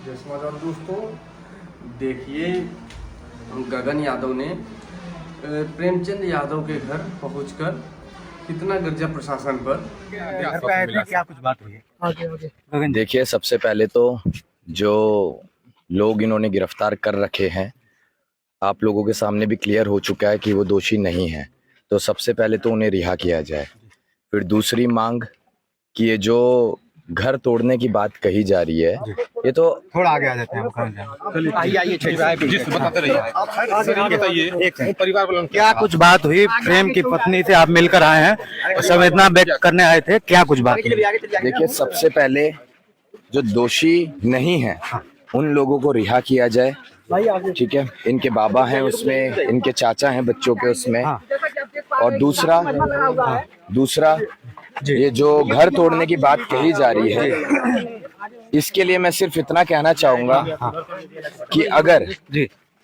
जय समाचार दोस्तों, देखिए गगन यादव ने प्रेमचंद यादव के घर पहुंचकर कितना गर्जा प्रशासन पर। घर पे आए थे, क्या कुछ बात हुई है? गगन जी, देखिए, सबसे पहले तो जो लोग इन्होंने गिरफ्तार कर रखे हैं, आप लोगों के सामने भी क्लियर हो चुका है कि वो दोषी नहीं है। तो सबसे पहले तो उन्हें रिहा किया जाए। फिर दूसरी मांग कि ये जो घर तोड़ने की बात कही जा रही है, ये तो थोड़ा आगे आ जाते हैं। आइए बताते रहिए। एक सेकंड। परिवार वालों क्या कुछ बात हुई? प्रेम की पत्नी से आप मिलकर आए हैं, संवेदना व्यक्त करने आए थे, क्या कुछ बात हुई? देखिए, सबसे पहले जो दोषी नहीं है उन लोगों को रिहा किया जाए। ठीक है, इनके बाबा हैं उसमें, इनके चाचा हैं बच्चों के उसमें। और दूसरा ये जो घर तोड़ने की बात कही जा रही है, इसके लिए मैं सिर्फ इतना कहना चाहूंगा कि अगर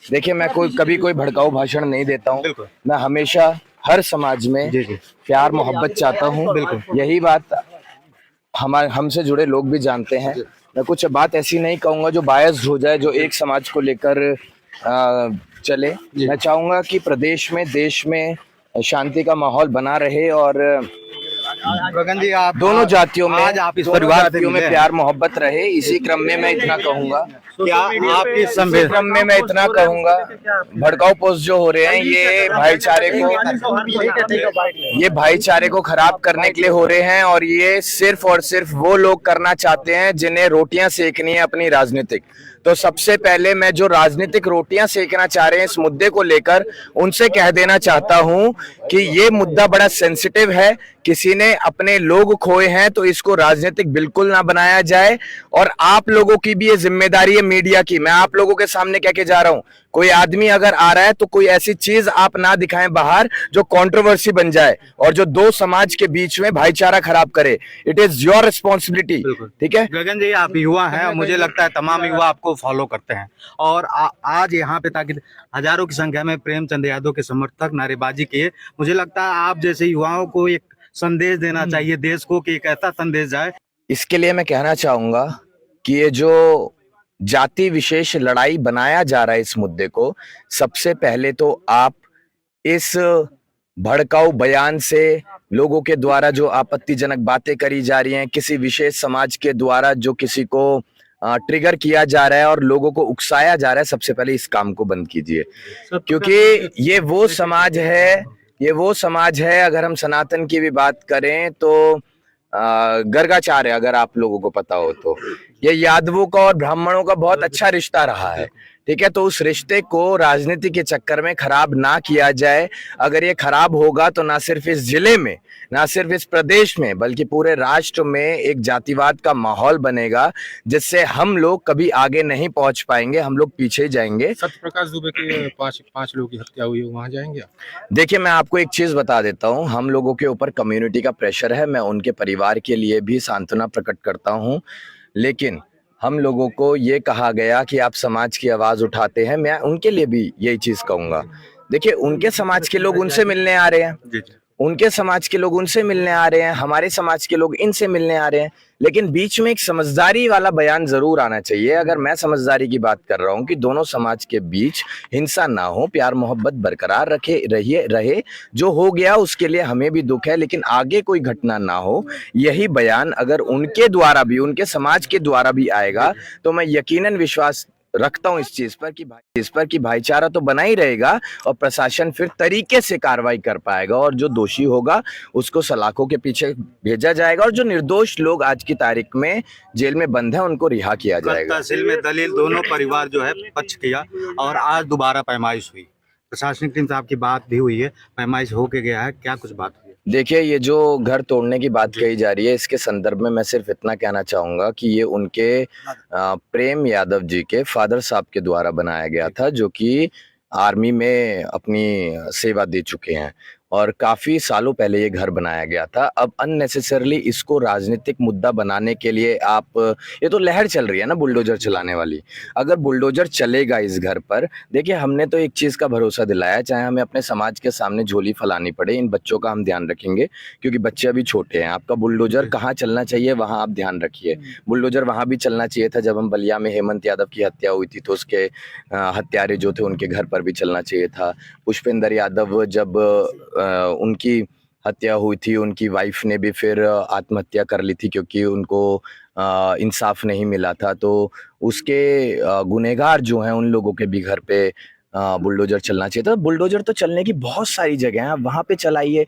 देखिए, मैं कभी कोई भड़काऊ भाषण नहीं देता हूँ। मैं हमेशा हर समाज में प्यार मोहब्बत चाहता हूँ। यही बात हमसे जुड़े लोग भी जानते हैं। मैं कुछ बात ऐसी नहीं कहूंगा जो बायस्ड हो जाए, जो एक समाज को लेकर चले। मैं चाहूंगा कि प्रदेश में, देश में शांति का माहौल बना रहे और गगन जी, आप दोनों जातियों में, आज आप इस परिवार से में मिले हैं। प्यार मोहब्बत रहे। इसी क्रम में मैं इतना कहूंगा, क्या आप इस इसी क्रम में मैं इतना कहूंगा, भड़काऊ पोस्ट जो हो रहे हैं ये भाईचारे को खराब करने के लिए हो रहे हैं। और ये सिर्फ और सिर्फ वो लोग करना चाहते हैं जिन्हें रोटियां सेकनी है अपनी राजनीतिक। तो सबसे पहले मैं जो राजनीतिक रोटियां सेकना चाह रहे हैं इस मुद्दे को लेकर, उनसे कह देना चाहता हूं कि ये मुद्दा बड़ा सेंसिटिव है। किसी ने अपने लोग खोए हैं तो इसको राजनीतिक बिल्कुल ना बनाया जाए। और आप लोगों की भी ये जिम्मेदारी है, मीडिया की। मैं आप लोगों के सामने कह के जा रहा हूं, कोई आदमी अगर आ रहा है तो कोई ऐसी चीज आप ना दिखाएं बाहर जो कंट्रोवर्सी बन जाए और जो दो समाज के बीच में भाईचारा खराब करे। It is your responsibility. ठीक है गगन जी, आप युवा हैं, मुझे लगता है तमाम युवा आपको फॉलो करते हैं और आज यहाँ पे ताकि हजारों की संख्या में प्रेमचंद यादव के समर्थक नारेबाजी किए। मुझे लगता है आप जैसे युवाओं को एक संदेश देना चाहिए देश को, कि एक ऐसा संदेश जाए। इसके लिए मैं कहना चाहूंगा कि ये जो जाति विशेष लड़ाई बनाया जा रहा है इस मुद्दे को, सबसे पहले तो आप इस भड़काऊ बयान से, लोगों के द्वारा जो आपत्तिजनक बातें करी जा रही हैं, किसी विशेष समाज के द्वारा जो किसी को ट्रिगर किया जा रहा है और लोगों को उकसाया जा रहा है, सबसे पहले इस काम को बंद कीजिए। क्योंकि ये वो समाज है, अगर हम सनातन की भी बात करें तो गर्गाचार्य, अगर आप लोगों को पता हो तो, ये यादवों का और ब्राह्मणों का बहुत अच्छा रिश्ता रहा है। ठीक है, तो उस रिश्ते को राजनीति के चक्कर में खराब ना किया जाए। अगर ये खराब होगा तो ना सिर्फ इस जिले में, ना सिर्फ इस प्रदेश में, बल्कि पूरे राष्ट्र में एक जातिवाद का माहौल बनेगा, जिससे हम लोग कभी आगे नहीं पहुंच पाएंगे, हम लोग पीछे जाएंगे। सत्य प्रकाश दुबे के पांच लोगों की हत्या हुई है, वहां जाएंगे आप? देखिए, मैं आपको एक चीज बता देता हूं, हम लोगों के ऊपर कम्युनिटी का प्रेशर है। मैं उनके परिवार के लिए भी सांत्वना प्रकट करता हूं, लेकिन हम लोगों को ये कहा गया कि आप समाज की आवाज उठाते हैं। मैं उनके लिए भी यही चीज कहूंगा। देखिए, उनके समाज के लोग उनसे मिलने आ रहे हैं, उनके समाज के लोग उनसे मिलने आ रहे हैं, हमारे समाज के लोग इनसे मिलने आ रहे हैं, लेकिन बीच में एक समझदारी वाला बयान जरूर आना चाहिए। अगर मैं समझदारी की बात कर रहा हूं कि दोनों समाज के बीच हिंसा ना हो, प्यार मोहब्बत बरकरार रहे। जो हो गया उसके लिए हमें भी दुख है, लेकिन आगे कोई घटना ना हो, यही बयान अगर उनके द्वारा भी, उनके समाज के द्वारा भी आएगा तो मैं यकीनन विश्वास रखता हूं इस चीज पर कि भाईचारा तो बना ही रहेगा और प्रशासन फिर तरीके से कार्रवाई कर पाएगा और जो दोषी होगा उसको सलाखों के पीछे भेजा जाएगा और जो निर्दोष लोग आज की तारीख में जेल में बंद हैं उनको रिहा किया जाएगा। तहसील में दलील दोनों परिवार जो है पक्ष किया और आज दोबारा पैमाइश हुई। प्रशासनिक टीम से आपकी बात भी हुई है, पैमाइश होके गया है, क्या कुछ बात हुई? देखिए, ये जो घर तोड़ने की बात कही जा रही है, इसके संदर्भ में मैं सिर्फ इतना कहना चाहूंगा कि ये उनके प्रेम यादव जी के फादर साहब के द्वारा बनाया गया था, जो कि आर्मी में अपनी सेवा दे चुके हैं। और काफ़ी सालों पहले ये घर बनाया गया था। अब अननेसेसरली इसको राजनीतिक मुद्दा बनाने के लिए आप, ये तो लहर चल रही है ना बुलडोजर चलाने वाली। अगर बुलडोजर चलेगा इस घर पर, देखिए हमने तो एक चीज़ का भरोसा दिलाया, चाहे हमें अपने समाज के सामने झोली फैलानी पड़े, इन बच्चों का हम ध्यान रखेंगे क्योंकि बच्चे अभी छोटे हैं। आपका बुलडोजर कहाँ चलना चाहिए वहाँ आप ध्यान रखिए। बुलडोजर वहाँ भी चलना चाहिए था जब हम बलिया में हेमंत यादव की हत्या हुई थी, तो उसके हत्यारे जो थे उनके घर पर भी चलना चाहिए था। पुष्पेंद्र यादव जब उनकी हत्या हुई थी, उनकी वाइफ ने भी फिर आत्महत्या कर ली थी क्योंकि उनको इंसाफ नहीं मिला था। तो उसके गुनहगार जो हैं उन लोगों के भी घर पे बुलडोजर चलना चाहिए था। बुलडोजर तो चलने की बहुत सारी जगह हैं, आप वहाँ पे चलाइए।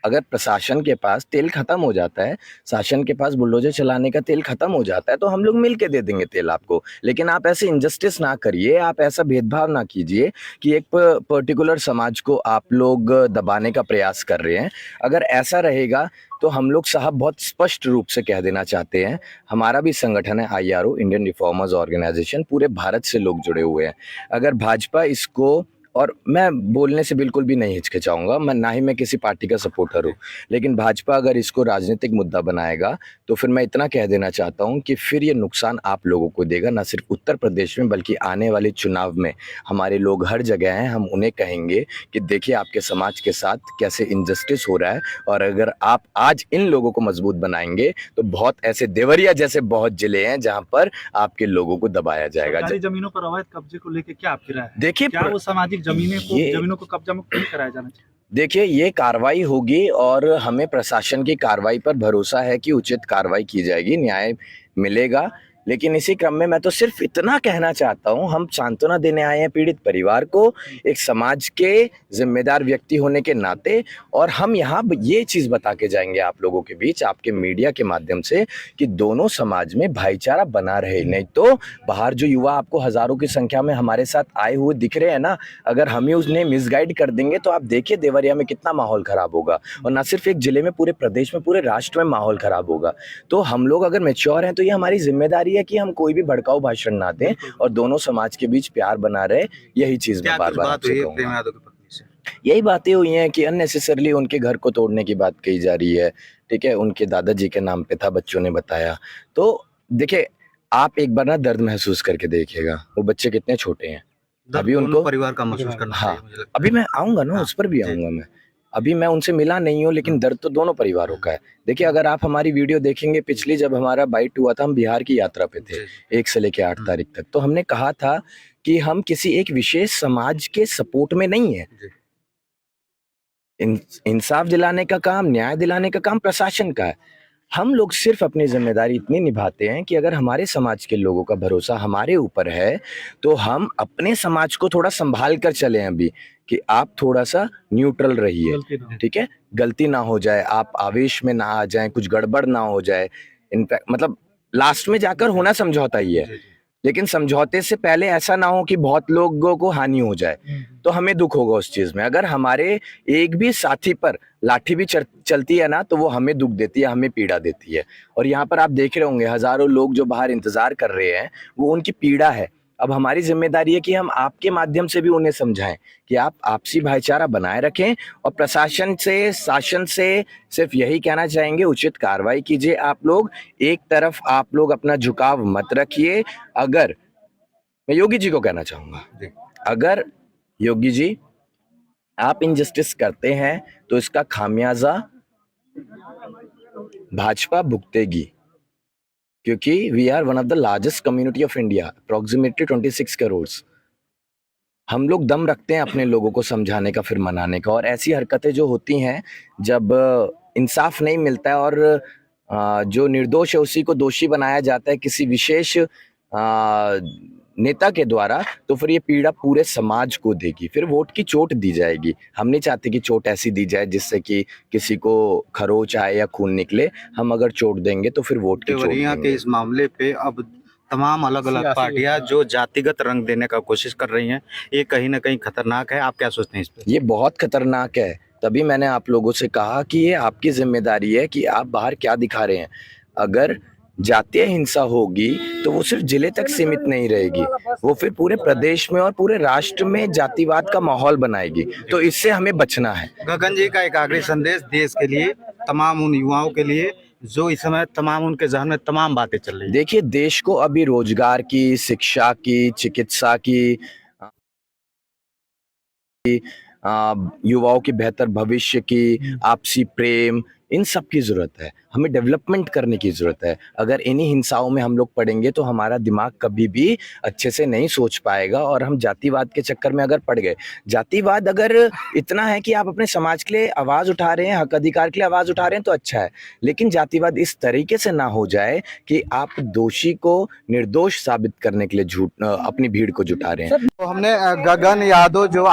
अगर प्रशासन के पास तेल खत्म हो जाता है, शासन के पास बुलडोजर चलाने का तेल खत्म हो जाता है, तो हम लोग मिल के दे देंगे तेल आपको। लेकिन आप ऐसे इनजस्टिस ना करिए, आप ऐसा भेदभाव ना कीजिए कि एक पर्टिकुलर समाज को आप लोग दबाने का प्रयास कर रहे हैं। अगर ऐसा रहेगा तो हम लोग साहब बहुत स्पष्ट रूप से कह देना चाहते हैं, हमारा भी संगठन है IRO, इंडियन रिफॉर्मर्स ऑर्गेनाइजेशन, पूरे भारत से लोग जुड़े हुए हैं। अगर भाजपा इसको, और मैं बोलने से बिल्कुल भी नहीं हिचकिचाऊंगा, ना ही मैं किसी पार्टी का सपोर्टर हूँ, लेकिन भाजपा अगर इसको राजनीतिक मुद्दा बनाएगा तो फिर मैं इतना कह देना चाहता हूँ कि फिर ये नुकसान आप लोगों को देगा, ना सिर्फ उत्तर प्रदेश में बल्कि आने वाले चुनाव में हमारे लोग हर जगह हैं। हम उन्हें कहेंगे कि देखिए आपके समाज के साथ कैसे इनजस्टिस हो रहा है, और अगर आप आज इन लोगों को मजबूत बनाएंगे तो बहुत ऐसे देवरिया जैसे बहुत जिले हैं जहाँ पर आपके लोगों को दबाया जाएगा। सरकारी जमीनों पर अवैध कब्जे को लेकर क्या आपकी राय है? देखिए क्या वो सामाजिक जमीनों को कब्जा मुक्त नहीं कराया जाना चाहिए? देखिए ये कार्रवाई होगी और हमें प्रशासन की कार्रवाई पर भरोसा है कि उचित कार्रवाई की जाएगी, न्याय मिलेगा। लेकिन इसी क्रम में मैं तो सिर्फ इतना कहना चाहता हूँ, हम सांत्वना देने आए हैं पीड़ित परिवार को, एक समाज के जिम्मेदार व्यक्ति होने के नाते, और हम यहाँ ये चीज़ बता के जाएंगे आप लोगों के बीच, आपके मीडिया के माध्यम से, कि दोनों समाज में भाईचारा बना रहे। नहीं तो बाहर जो युवा आपको हज़ारों की संख्या में हमारे साथ आए हुए दिख रहे हैं ना, अगर हम ही उन्हें मिसगाइड कर देंगे तो आप देखिए देवरिया में कितना माहौल ख़राब होगा, और ना सिर्फ एक ज़िले में, पूरे प्रदेश में, पूरे राष्ट्र में माहौल ख़राब होगा। तो हम लोग अगर मैच्योर हैं तो ये हमारी जिम्मेदारी है कि हम कोई भी भड़काऊ भाषण ना दें और दोनों समाज के बीच प्यार बना रहे। यही चीज मैं बार बार आपसे कहूंगा। यही बातें हुई हैं कि अननेसेसरली उनके घर को तोड़ने की बात कही जा रही है, ठीक है, उनके दादाजी के नाम पे था, बच्चों ने बताया। तो देखिए आप एक बार ना दर्द महसूस करके देखिएगा, वो बच्चे कितने छोटे हैं, अभी उनको परिवार का महसूस करना। हाँ, अभी मैं आऊंगा ना, उस पर भी आऊंगा मैं। अभी मैं उनसे मिला नहीं हूँ, लेकिन दर्द तो दोनों परिवारों का है। देखिए अगर आप हमारी वीडियो देखेंगे, पिछली जब हमारा बाइट हुआ था, हम बिहार की यात्रा पे थे 1 से लेकर 8 तारीख तक, तो हमने कहा था कि हम किसी एक विशेष समाज के सपोर्ट में नहीं है। इंसाफ दिलाने का काम, न्याय दिलाने का काम प्रशासन का है। हम लोग सिर्फ अपनी जिम्मेदारी इतनी निभाते हैं कि अगर हमारे समाज के लोगों का भरोसा हमारे ऊपर है तो हम अपने समाज को थोड़ा संभाल कर चलें, अभी कि आप थोड़ा सा न्यूट्रल रहिए, ठीक है, गलती ना हो जाए, आप आवेश में ना आ जाएं, कुछ गड़बड़ ना हो जाए। इनफैक्ट मतलब लास्ट में जाकर होना समझौता ही है, लेकिन समझौते से पहले ऐसा ना हो कि बहुत लोगों को हानि हो जाए, तो हमें दुख होगा उस चीज में। अगर हमारे एक भी साथी पर लाठी भी चलती है ना, तो वो हमें दुख देती है, हमें पीड़ा देती है। और यहाँ पर आप देख रहे होंगे हजारों लोग जो बाहर इंतजार कर रहे हैं, वो उनकी पीड़ा है। अब हमारी जिम्मेदारी है कि हम आपके माध्यम से भी उन्हें समझाएं कि आप आपसी भाईचारा बनाए रखें, और प्रशासन से, शासन से सिर्फ यही कहना चाहेंगे, उचित कार्रवाई कीजिए। आप लोग एक तरफ आप लोग अपना झुकाव मत रखिए। अगर मैं योगी जी को कहना चाहूंगा, अगर योगी जी आप इनजस्टिस करते हैं तो इसका खामियाजा भाजपा भुगतेगी, क्योंकि we are one of the largest community of India, approximately 26 crore. हम लोग दम रखते हैं अपने लोगों को समझाने का, फिर मनाने का, और ऐसी हरकतें जो होती हैं जब इंसाफ नहीं मिलता है और जो निर्दोष है उसी को दोषी बनाया जाता है किसी विशेष नेता के द्वारा, तो फिर ये पीड़ा पूरे समाज को देगी, फिर वोट की चोट दी जाएगी। हम नहीं चाहते कि चोट ऐसी दी जाए जिससे कि किसी को खरोच आए या खून निकले। हम अगर चोट देंगे तो फिर वोट की चोट देंगे। के इस मामले पे अब तमाम अलग अलग पार्टियां जो जातिगत रंग देने का कोशिश कर रही हैं, ये कहीं ना कहीं खतरनाक है। आप क्या सोचते हैं इस पे? ये बहुत खतरनाक है, तभी मैंने आप लोगों से कहा कि ये आपकी जिम्मेदारी है कि आप बाहर क्या दिखा रहे हैं। अगर जातीय हिंसा होगी तो वो सिर्फ जिले तक सीमित नहीं रहेगी, वो फिर पूरे प्रदेश में और पूरे राष्ट्र में जातिवाद का माहौल बनाएगी। तो इससे हमें बचना है। गगन जी का एक आखिरी संदेश देश के लिए, तमाम उन युवाओं के लिए जो इस समय तमाम उनके जहन में तमाम बातें चल रही है। देखिए, देश को अभी रोजगार की, शिक्षा की, चिकित्सा की, युवाओं की बेहतर भविष्य की, आपसी प्रेम, इन सब की जरूरत है। हमें डेवलपमेंट करने की जरूरत है। अगर इन्हीं हिंसाओं में हम लोग पड़ेंगे तो हमारा दिमाग कभी भी अच्छे से नहीं सोच पाएगा और हम जातिवाद के चक्कर में अगर पड़ गए। जातिवाद अगर इतना है कि आप अपने समाज के लिए आवाज उठा रहे हैं, हक अधिकार के लिए आवाज उठा रहे हैं तो अच्छा है, लेकिन जातिवाद इस तरीके से ना हो जाए कि आप दोषी को निर्दोष साबित करने के लिए अपनी भीड़ को जुटा रहे हैं। तो हमने गगन यादव जो